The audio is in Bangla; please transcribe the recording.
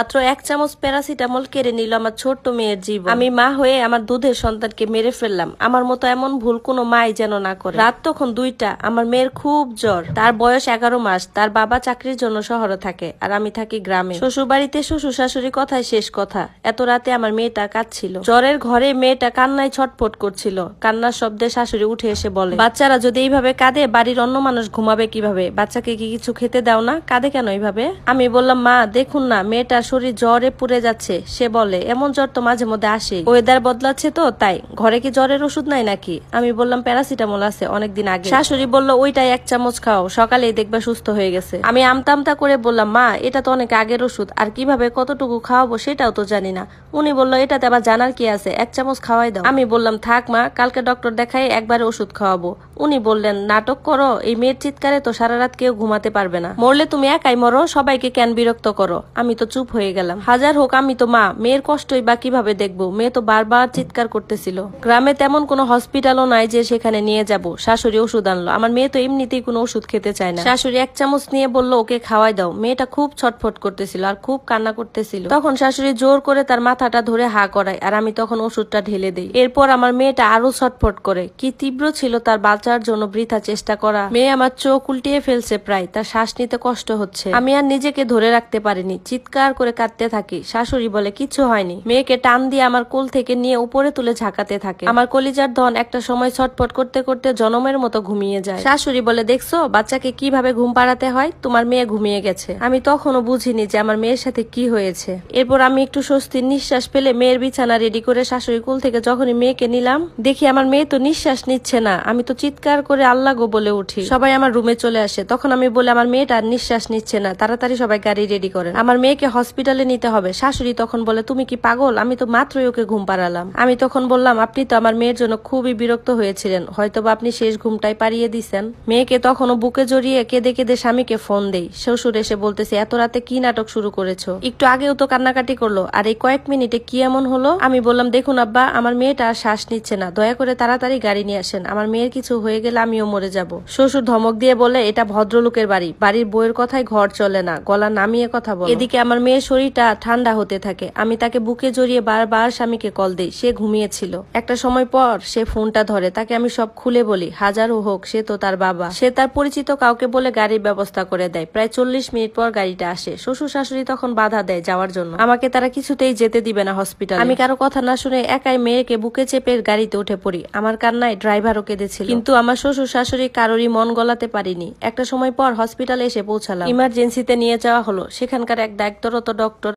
মাত্র 1 চামচ প্যারাসিটামল কেড়ে নিল আমার ছোট্ট মেয়ের জীবন। আমি মা হয়ে আমার দুধের সন্তানকে মেরে ফেললাম। আমার মতো এমন ভুল কোনো মাই যেন না করে। রাত তখন 2টা। আমার মেয়ের খুব জ্বর। তার বয়স 11 মাস। তার বাবা চাকরির জন্য শহরে থাকে আর আমি থাকি গ্রামে। শ্বশুর বাড়িতে শ্বশুর শাশুড়ি কথায় শেষ কথা। এত রাতে আমার মেয়েটা কাঁদছিল। জ্বরের ঘরে মেয়েটা কান্নায় ছটফট করছিল। কান্নার শব্দে শাশুড়ি উঠে এসে বলে, বাচ্চারা যদি এইভাবে কাঁদে বাড়ির অন্য মানুষ ঘুমাবে কিভাবে? বাচ্চাকে কি কিছু খেতে দাও না? কাঁদে কেন এইভাবে? আমি বললাম, মা দেখুন না, মেয়েটার শরীর জ্বরে পুড়ে যাচ্ছে। সে বলে, এমন জ্বর তো মাঝে মধ্যে আসে, ওয়েদার বদলাচ্ছে তো তাই। ঘরে কি জ্বরের ওষুধ নাই নাকি? আমি বললাম, প্যারাসিটামল আছে অনেকদিন আগে। শাশুড়ি বলল, ওইটাই 1 চামচ খাও, সকালেই দেখবা সুস্থ হয়ে গেছে। আমি আমতা করে বললাম, মা এটা তো অনেক আগের ওষুধ, আর কিভাবে কতটুকু খাওয়াবো সেটাও তো জানি না। উনি বলল, এটাতে আবার জানার কি আছে, 1 চামচ খাওয়াই দাও। আমি বললাম, থাক মা, কালকে ডক্টর দেখাই একবারে ওষুধ খাওয়াবো। উনি বললেন, নাটক করো, এই মেয়ের চিৎকারে তো সারা রাত কেউ ঘুমাতে পারবে না। মরলে তুমি একাই মরো, সবাইকে কেন বিরক্ত করো? আমি তো চুপ হয়ে গেলাম। হাজার হোক আমি তো মা, মেয়ের কষ্টই বা কিভাবে দেখবো? মেয়ে তো বারবার চিৎকার করতেছিল। গ্রামে তেমন কোনো হসপিটালও নাই যে সেখানে নিয়ে যাব। শাশুড়ি ওষুধ আনলো। আমার মেয়ে তো এমনিতেই কোনো ওষুধ খেতে চায় না। শাশুড়ি 1 চামচ নিয়ে বলল, ওকে খাওয়াই দাও। মেয়েটা খুব ছটফট করতেছিল আর খুব কান্না করতেছিল। তখন শাশুড়ি জোর করে তার মাথাটা ধরে হা করায় আর আমি তখন ওষুধটা ঢেলে দেই। এরপর আমার মেয়েটা আরো ছটফট করে। কি তীব্র ছিল তার বাঁচার জন্য বৃথা চেষ্টা করা। মেয়ে আমার চোখ উল্টিয়ে ফেলছে প্রায়, তার শ্বাস নিতে কষ্ট হচ্ছে। আমি আর নিজেকে ধরে রাখতে পারিনি, চিৎকার করে কাঁদতে থাকি। শাশুড়ি বলে, কিছু হয়নি। মেয়েকে টান দিয়ে আমার কোল থেকে নিয়ে উপরে তুলে ঝাঁকাতে থাকে। আমার কলিজার ধন একটা সময় ছটফট করতে করতে জনমের মতো ঘুমিয়ে যায়। শাশুড়ি বলে, দেখছো বাচ্চাকে কিভাবে ঘুম পাড়াতে হয়? তোমার মেয়ে ঘুমিয়ে গেছে। আমি তখনও বুঝিনি যে আমার মেয়ের সাথে কি হয়েছে। এরপর আমি একটু স্বস্তির নিঃশ্বাস পেলে মেয়ের বিছানা রেডি করে শাশুড়ি কোল থেকে যখনই মেয়েকে নিলাম, দেখি আমার মেয়ে তো নিঃশ্বাস নিচ্ছে না। আমি তো চিৎকার করে আল্লাহ গো বলে উঠি। সবাই আমার রুমে চলে আসে। তখন আমি বলে, আমার মেয়েটা নিঃশ্বাস নিচ্ছে না, তাড়াতাড়ি সবাই গাড়ি রেডি করেন, আমার মেয়েকে হসপিটালে নিতে হবে। শাশুড়ি তখন বলে, তুমি কি পাগল? আমি তো মাত্রই ওকে ঘুম পাড়ালাম। আমি তখন বললাম, আপনি তো আমার মেয়ের জন্য খুবই বিরক্ত হয়েছিলেন, হয়তোবা আপনি শেষ ঘুমটাই পাড়িয়ে দিছেন। মেয়েকে তখনও বুকে জড়িয়ে কেঁদে কেঁদে স্বামীকে ফোন দেই। শ্বশুর এসে বলতেছে, এত রাতে কি নাটক শুরু করেছো? একটু আগেও তো কান্নাকাটি করলো, আর এই কয়েক মিনিটে কি এমন হলো? আমি বললাম, দেখুন আব্বা, আমার মেয়েটা আর শ্বাস নিচ্ছে না, দয়া করে তাড়াতাড়ি গাড়ি নিয়ে আসেন, আমার মেয়ের কিছু হয়ে গেলে আমিও মরে যাব। শ্বশুর ধমক দিয়ে বলে, এটা ভদ্রলোকের বাড়ি, বাড়ির বউয়ের কথায় ঘর চলে না, গলা নামিয়ে কথা বলো। এদিকে আমার মেয়ের শরীরটা ঠান্ডা হতে থাকে। আমি তাকে বুকে জড়িয়ে বারবার স্বামীকে কল দেই। সে ঘুমিয়েছিল। একটা সময় পর সে ফোনটা ধরে। তাকে আমি সব খুলে বলি। হাজারও হোক, সে তো তার বাবা। সে তার পরিচিত কাউকে বলে গাড়ির ব্যবস্থা করে দেয়। প্রায় 40 মিনিট পর গাড়িটা আসে। শ্বশুর শাশুড়ি তখন বাধা দেয় যাওয়ার জন্য। আমাকে তারা কিছুতেই যেতে দিবে না হসপিটাল। আমি কারো কথা না শুনে একাই মেয়েকে বুকে চেপে গাড়িতে উঠে পড়ি। আমার কান্নায় ড্রাইভারও কেঁদেছিল, কিন্তু আমার শ্বশুর শাশুড়ি কারোরই মন গলাতে পারিনি। একটা সময় পর হসপিটালে এসে পৌঁছালাম। ইমার্জেন্সিতে নিয়ে যাওয়া হলো। সেখানকার এক দায়িত্বরত ডক্টর